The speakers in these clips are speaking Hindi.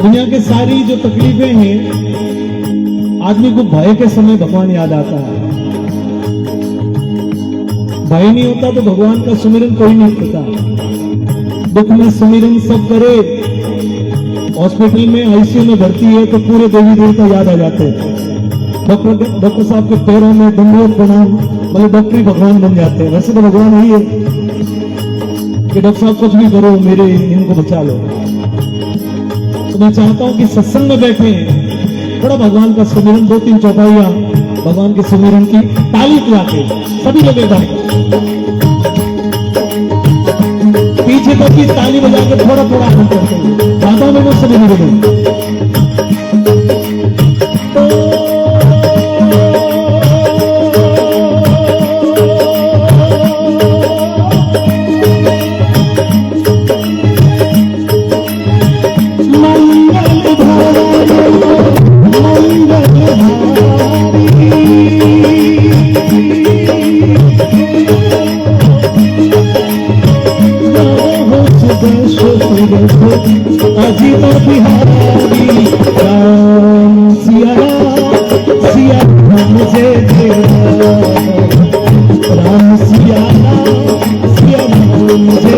दुनिया के सारी जो तकलीफें हैं, आदमी को भय के समय भगवान याद आता है। भय नहीं होता तो भगवान का सुमिरन कोई नहीं करता। दुख में सुमिरन सब करे, हॉस्पिटल में आईसीयू में भर्ती है तो पूरे देवी देवता याद आ जाते हैं। डॉक्टर साहब के पैरों में दंडवत प्रणाम, मतलब डॉक्टर ही भगवान बन जाते हैं। वैसे तो भगवान वही है कि डॉक्टर साहब कुछ भी करो, मेरे इनको बचा लो। तो मैं चाहता हूं कि सत्संग में बैठे थोड़ा भगवान का सुमिरन, 2-3 चौपाइयां भगवान के सुमिरन की ताली बजा के सभी लोग एक पीछे तक की ताली बजा के थोड़ा थोड़ा हम करते हैं। चाहता हूं मैं मुझसे नहीं मिले अजीत बिहारी राम सिया मुझे राम सिया मुझे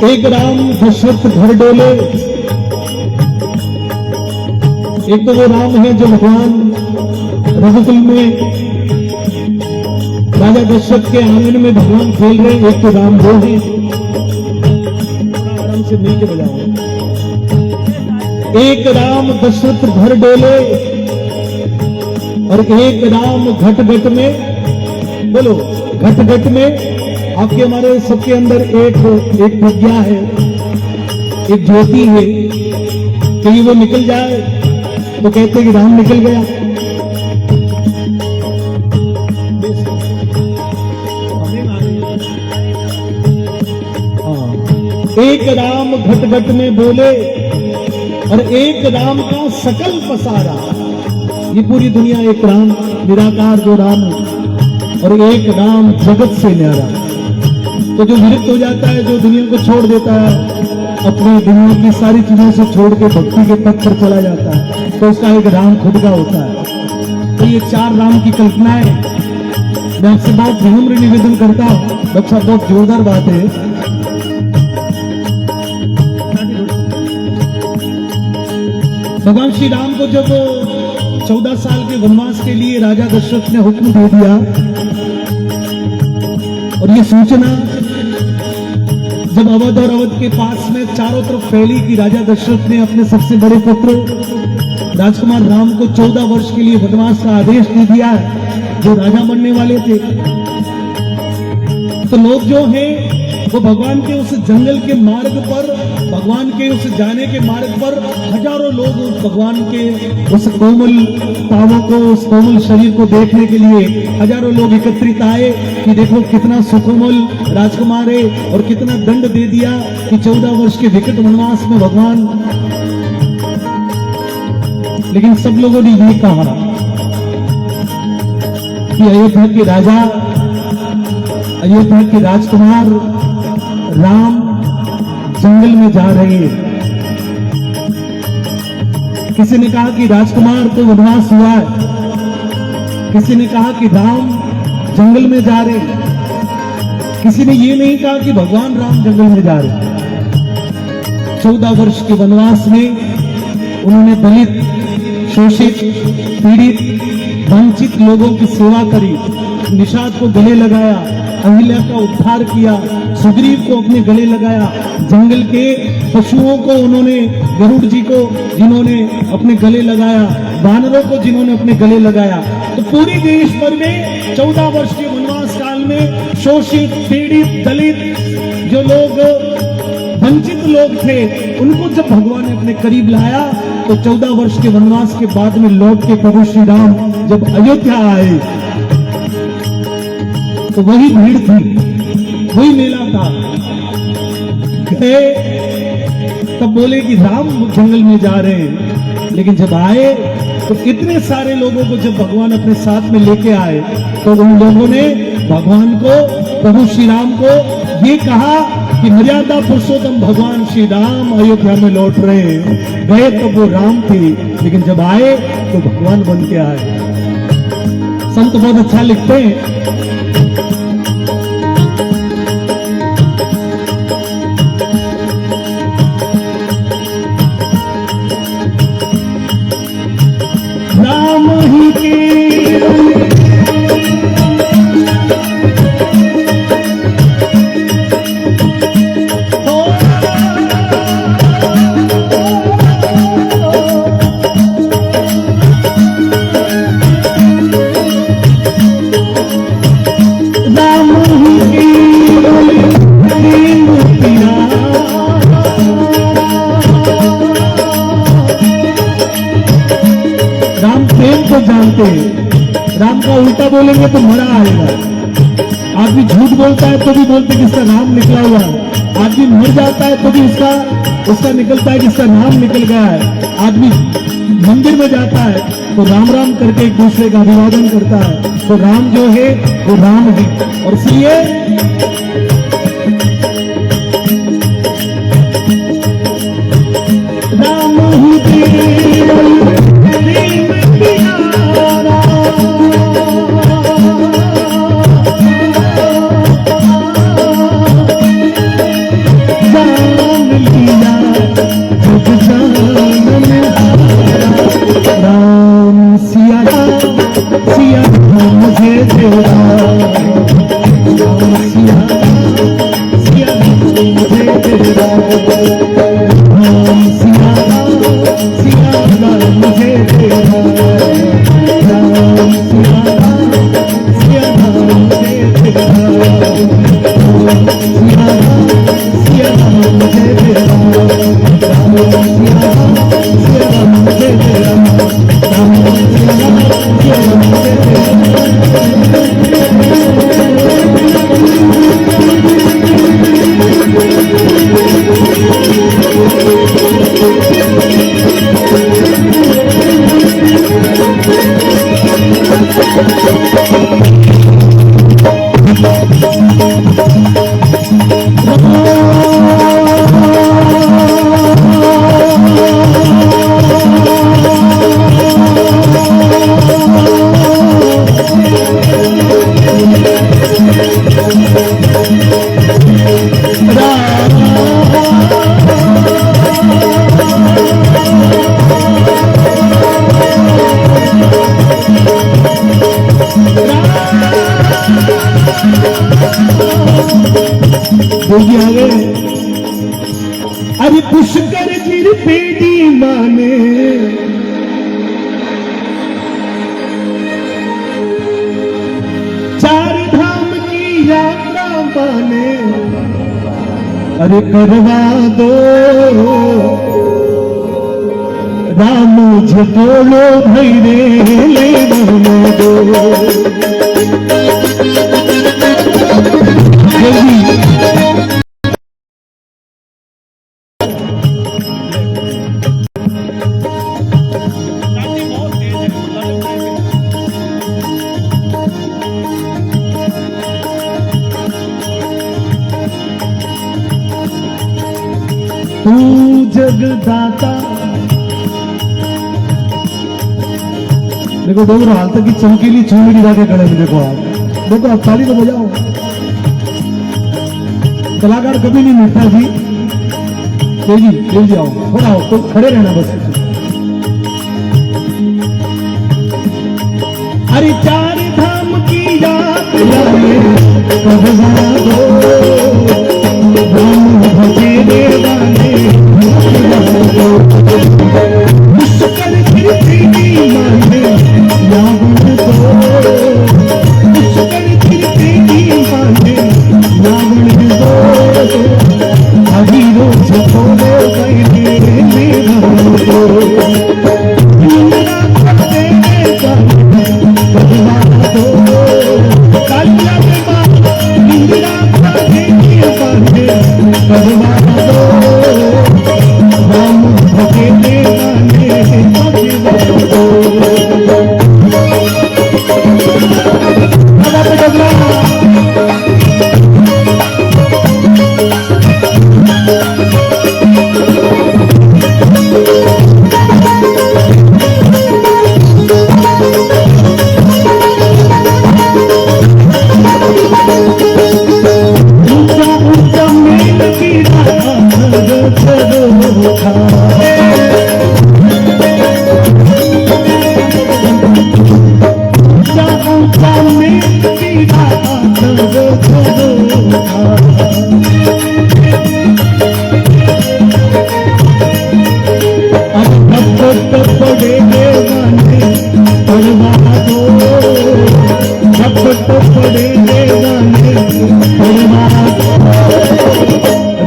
एक राम दशरथ घर डोले, एक तो वो राम है जो भगवान रघुकुल में राजा दशरथ के आंगन में भगवान खेल रहे, एक तो राम वो है। आराम से मिलके बजाओ। एक राम दशरथ घर डोले और एक राम घट घट में, बोलो घट घट में। आपके हमारे सबके अंदर एक प्रज्ञा है, एक ज्योति है। कहीं वो निकल जाए तो कहते कि राम निकल गया। एक राम घट घट में बोले और एक राम का सकल पसारा। ये पूरी दुनिया एक राम निराकार जो राम और एक राम जगत से न्यारा। तो जो विरक्त हो जाता है, जो दुनिया को छोड़ देता है, अपनी दुनिया की सारी चीजों से छोड़ के भक्ति के पथ पर चला जाता है, तो उसका एक राम खुद का होता है। तो ये 4 राम की कल्पनाएं मैं आपसे बहुत विनम्र निवेदन करता हूं। डॉक्टर साहब बहुत जोरदार बात है। भगवान श्री राम को जब 14 साल के वनवास के लिए राजा दशरथ ने हुक्म दे दिया और ये सूचना जब अवध और अवध के पास में चारों तरफ फैली कि राजा दशरथ ने अपने सबसे बड़े पुत्र राजकुमार राम को 14 वर्ष के लिए वनवास का आदेश दे दिया है, जो राजा बनने वाले थे, तो लोग जो हैं वो भगवान के उस जंगल के मार्ग पर, भगवान के उस जाने के मार्ग पर हजारों लोग भगवान के उस कोमल पावों को, उस कोमल शरीर को देखने के लिए हजारों लोग एकत्रित आए कि देखो कितना सुकोमल राजकुमार है और कितना दंड दे दिया कि 14 वर्ष के विकट वनवास में भगवान। लेकिन सब लोगों ने ये कहा कि अयोध्या के राजा, अयोध्या के राजकुमार राम जंगल में जा रहे हैं। किसी ने कहा कि राजकुमार को वनवास हुआ है, किसी ने कहा कि राम जंगल में जा रहे, किसी ने ये नहीं कहा कि भगवान राम जंगल में जा रहे। 14 वर्ष के वनवास में उन्होंने दलित, शोषित, पीड़ित, वंचित लोगों की सेवा करी, निषाद को गले लगाया, अहिल्या का उद्धार किया, सुग्रीव को अपने गले लगाया, जंगल के पशुओं को उन्होंने, गरुड़ जी को जिन्होंने अपने गले लगाया, वानरों को जिन्होंने अपने गले लगाया। तो पूरे देश भर में 14 वर्ष के वनवास काल में शोषित, पीड़ित, दलित जो लोग, वंचित लोग थे, उनको जब भगवान ने अपने करीब लाया तो 14 वर्ष के वनवास के बाद में लौट के प्रभु श्री राम जब अयोध्या आए तो वही भीड़ थी, वही मेला था। गए तब बोले कि राम जंगल में जा रहे हैं, लेकिन जब आए तो इतने सारे लोगों को जब भगवान अपने साथ में लेके आए तो उन लोगों ने भगवान को, प्रभु श्री राम को ये कहा कि मर्यादा पुरुषोत्तम भगवान श्री राम अयोध्या में लौट रहे हैं। गए तब वो राम थे, लेकिन जब आए तो भगवान बन के आए। संत बहुत अच्छा लिखते हैं, राम ही केवल जानते हैं। राम का उल्टा बोलेंगे तो मरा आएगा। आदमी झूठ बोलता है तो भी बोलते कि इसका नाम निकला हुआ है। आदमी मर जाता है तो भी उसका निकलता है कि इसका नाम निकल गया है। आदमी मंदिर में जाता है तो राम राम करके एक दूसरे का अभिवादन करता है। तो राम जो है वो राम है, और इसलिए राम ही केवल देवी आ गए। अरे पुष्कर गिर पेड़ी माने चार धाम की यात्रा माने, अरे करवा दो राम झकोलो भैरे ले दो। तू जगदाता, देखो डोगरा हाल तक की चमकीली चूड़ी जाके खड़े हैं। देखो आप देखो, आप ताली तो बजाओ। कलाकार कभी नहीं मिटता जी। तेजी जल्दी आओ, थोड़ा आओ, तो खड़े रहना बस। अरे चार धाम की यात्रा करवा दो राम भजे देवाने, पुष्कर गिर पेड़ी माने रावण दो, पुष्कर गिर पेड़ी माने रावण दो, अवीरो झकोलो भैरे ले दो। इंदिरा करवा दो कालिया में मां, इंदिरा करवा दो राम भजे देवाने दो।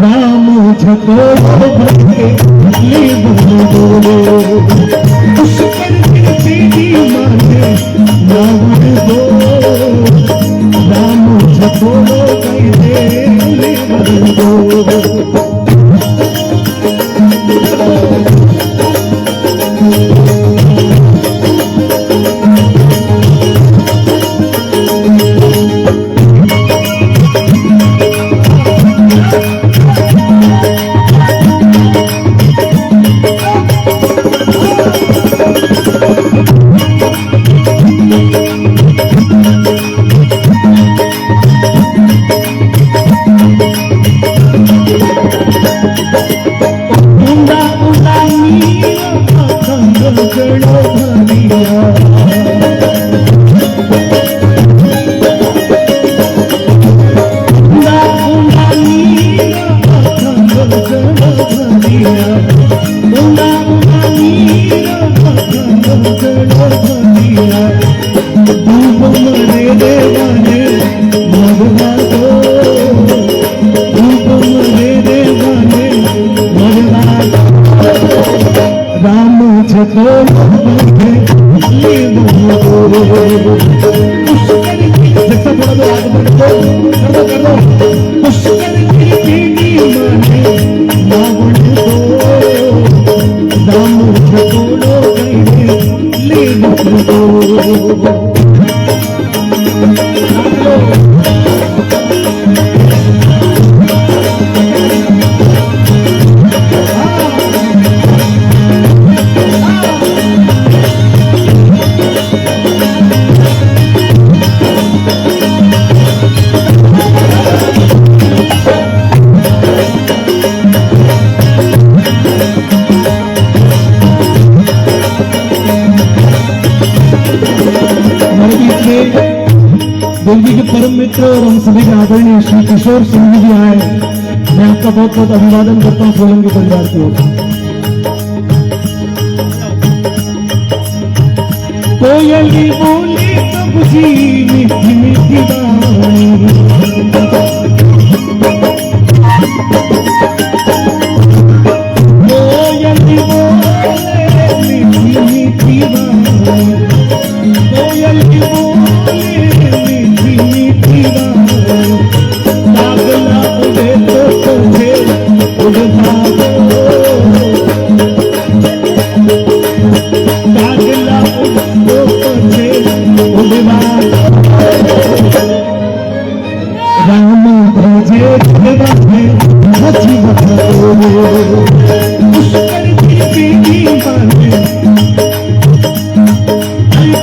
राम झकोलो भैरे ले दो, पुष्कर गिर पेड़ी माने रावण दो, राम झकोलो भैरे ले दो। सभी के परम मित्र और हम सभी के आदरणीय श्री किशोर सिंह जी आए, मैं आपका बहुत बहुत अभिवादन करता हूँ सोलंकी परिवार की ओर। कोयली बोली तब जी मीठी मीठी बाणी, कोयली बोले मीठी मीठी बाणी, कोयली बोले मीठी मीठी बाणी, पागला उड़े तो तुझे उड़वा दो, पागला उड़े तो तुझे उड़वा दो, राम भजे जगह सची बताओ, पुष्कर की दीवाने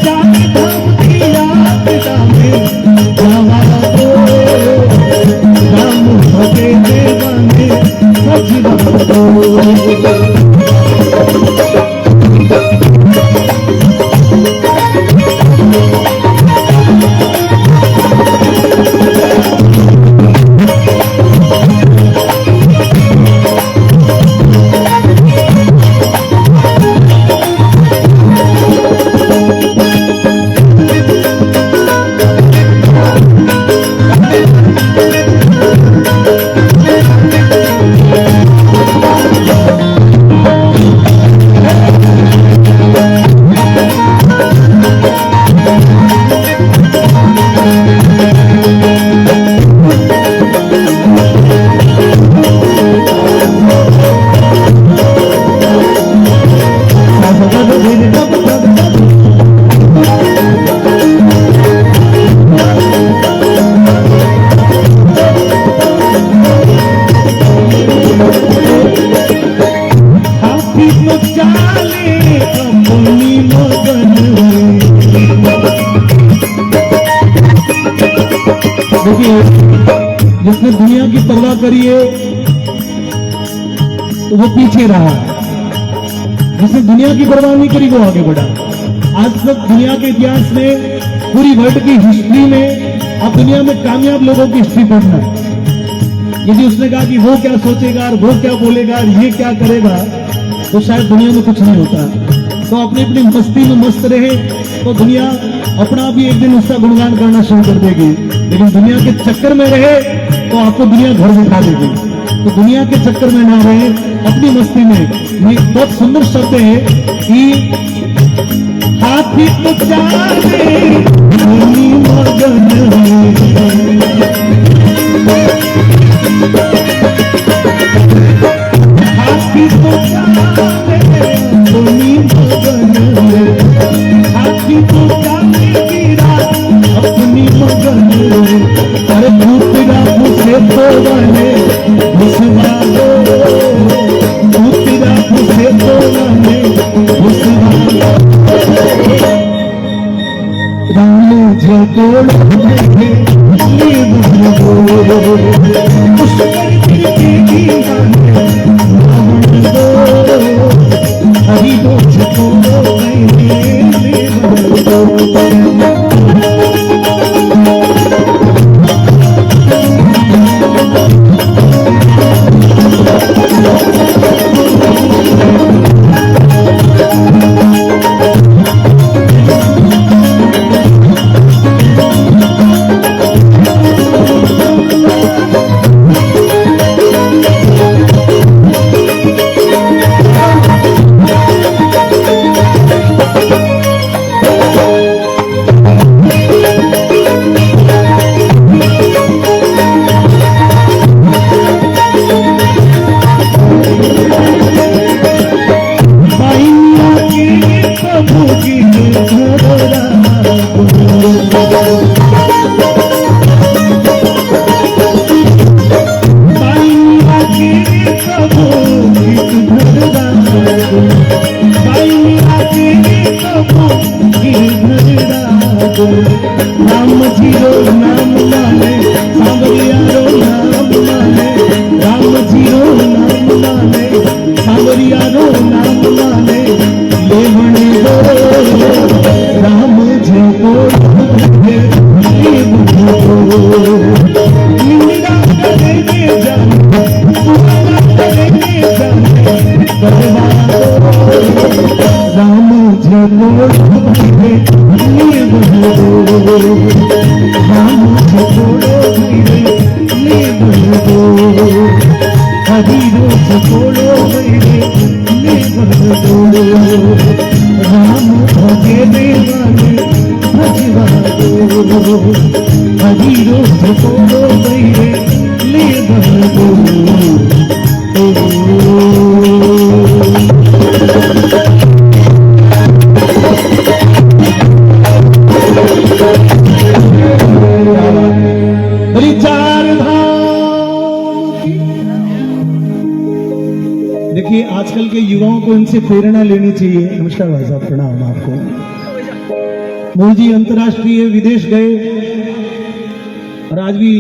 धाम की याद में जावा दो, राम भजे दीवाने सची बताओ। देखिए, जिसने दुनिया की परवाह करी है तो वो पीछे रहा, जिसने दुनिया की परवाह नहीं करी वो आगे बढ़ा। आज तक दुनिया के इतिहास में, पूरी वर्ल्ड की हिस्ट्री में, आप दुनिया में कामयाब लोगों की हिस्ट्री पढ़ना, यदि उसने कहा कि वो क्या सोचेगा और वो क्या बोलेगा और ये क्या करेगा, तो शायद दुनिया में कुछ नहीं होता। तो अपनी अपनी मस्ती में मस्त रहे तो दुनिया अपना भी एक दिन उसका गुणगान करना शुरू कर देगी, लेकिन दुनिया के चक्कर में रहे तो आपको दुनिया घर दिखा देगी। तो दुनिया के चक्कर में ना रहे, अपनी मस्ती में। ये बहुत सुंदर शब्द है कि हाथी तो चाहे मगन हाथी तो चाहे मगन, हाथी तो चाहे गिरा अपनी मगन, अरे भूतरा मुझे तो बने मुझवा दो, भूतरा मुझे तो बने मुझवा दो, राम जगोड़ पुष्कर की दीवाने हरी दो छको राम झकोड़ो भैरे ले बहरो, राम झकोड़ो भैरे ले बहरो, हरि रो झकोड़ो भैरे ले बहरो, राम भगे देवाने भजवारो, हरि रो झकोड़ो भैरे ले बहरो। देखिए आजकल के युवाओं को इनसे प्रेरणा लेनी चाहिए। नमस्कार भाई साहब, प्रणाम आपको। मोदी जी अंतर्राष्ट्रीय विदेश गए और आज भी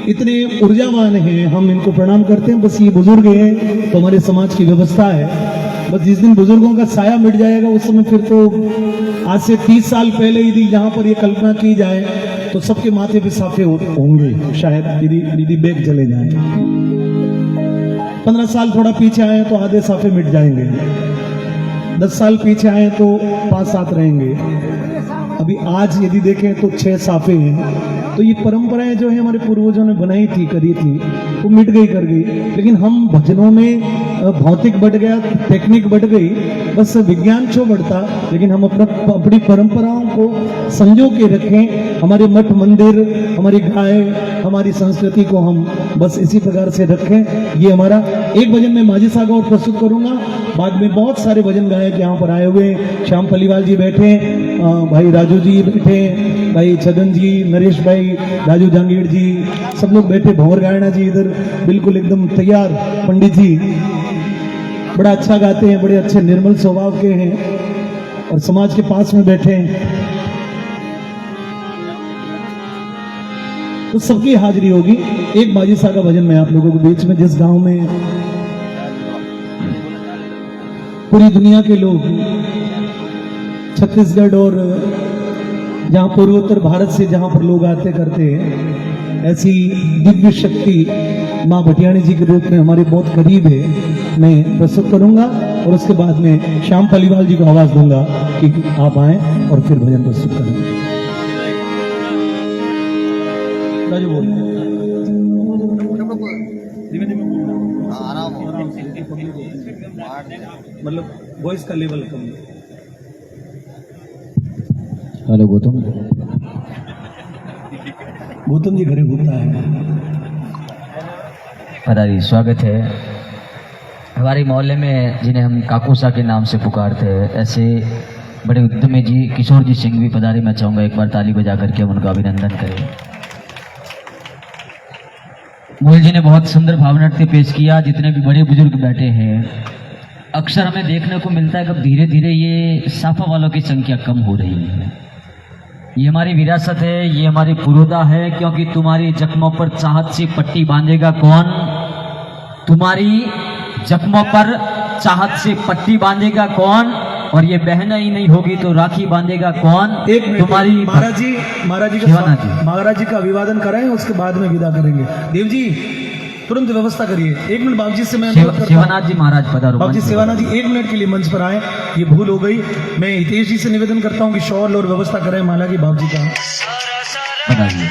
इतने ऊर्जावान हैं, हम इनको प्रणाम करते हैं। बस ये बुजुर्ग हैं तो हमारे समाज की व्यवस्था है, बस जिस दिन बुजुर्गों का साया मिट जाएगा उस समय फिर तो आज से 30 साल पहले यदि यहाँ पर ये कल्पना की जाए तो सबके माथे पे साफे होंगे शायद, यदि बैग चले जाए। 15 साल थोड़ा पीछे आए तो आधे साफे मिट जाएंगे, 10 साल पीछे आए तो 5-7 रहेंगे। अभी आज यदि देखें तो 6 साफे हैं। तो ये परंपराएं जो है हमारे पूर्वजों ने बनाई थी, करी थी, वो मिट गई, कर गई। लेकिन हम भजनों में भौतिक बढ़ गया, टेक्निक बढ़ गई, बस विज्ञान क्यों बढ़ता, लेकिन हम अपनी परंपराओं को संजो के रखें। हमारे मठ मंदिर, हमारी गाय, हमारी संस्कृति को हम बस इसी प्रकार से रखें। ये हमारा एक भजन में माझी सागा और प्रस्तुत करूंगा, बाद में बहुत सारे भजन गायक यहाँ पर आए हुए, श्याम पलीवाल जी बैठे, भाई राजू जी बैठे, भाई छगन जी, नरेश भाई, राजू जहांगीर जी, सब लोग बैठे, भंवर गायना जी इधर बिल्कुल एकदम तैयार, पंडित जी बड़ा अच्छा गाते हैं, बड़े अच्छे निर्मल स्वभाव के हैं और समाज के पास में बैठे हैं, तो सबकी हाजिरी होगी। एक माझी सागा भजन में आप लोगों के बीच में, जिस गांव में पूरी दुनिया के लोग, छत्तीसगढ़ और जहां पूर्वोत्तर भारत से जहां पर लोग आते करते हैं, ऐसी दिव्य शक्ति मां भटियाणी जी के रूप में हमारे बहुत करीब है, मैं प्रस्तुत करूंगा और उसके बाद में श्याम पलीवाल जी को आवाज दूंगा कि आप आए और फिर भजन प्रस्तुत करें। राजू बोल, धीमे धीमे बोलना, आराम से, मतलब वॉइस का लेवल कम। हेलो गौतम जी घरे घूमता है। पधारी, स्वागत है। हमारे मोहल्ले में जिन्हें हम काकूसा के नाम से पुकारते हैं, ऐसे बड़े उद्यमी जी किशोर जी सिंह भी पधारी। मैं चाहूँगा एक बार ताली बजा करके हम उनका अभिनंदन करें। मोहिल जी ने बहुत सुंदर भावनाट्य पेश किया। जितने भी बड़े बुजुर्ग बैठे हैं, अक्सर हमें देखने को मिलता है कि धीरे धीरे ये साफा वालों की संख्या कम हो रही है। ये हमारी विरासत है, ये हमारी पुरोधा है, क्योंकि तुम्हारी जख्मों पर चाहत से पट्टी बांधेगा कौन? तुम्हारी जख्मों पर चाहत से पट्टी बांधेगा कौन? और ये बहना ही नहीं होगी तो राखी बांधेगा कौन? एक तुम्हारी महाराज जी का अभिवादन कराएं, उसके बाद में विदा करेंगे। देव जी तुरंत व्यवस्था करिए। 1 मिनट बाबू जी से मैं शिवानाथ जी महाराज पधारो। बाबू जी, शिवानाथ जी 1 मिनट के लिए मंच पर आए, ये भूल हो गई। मैं हितेश जी से निवेदन करता हूँ कि शॉल और व्यवस्था करें माला की बाबू जी का। बताइए।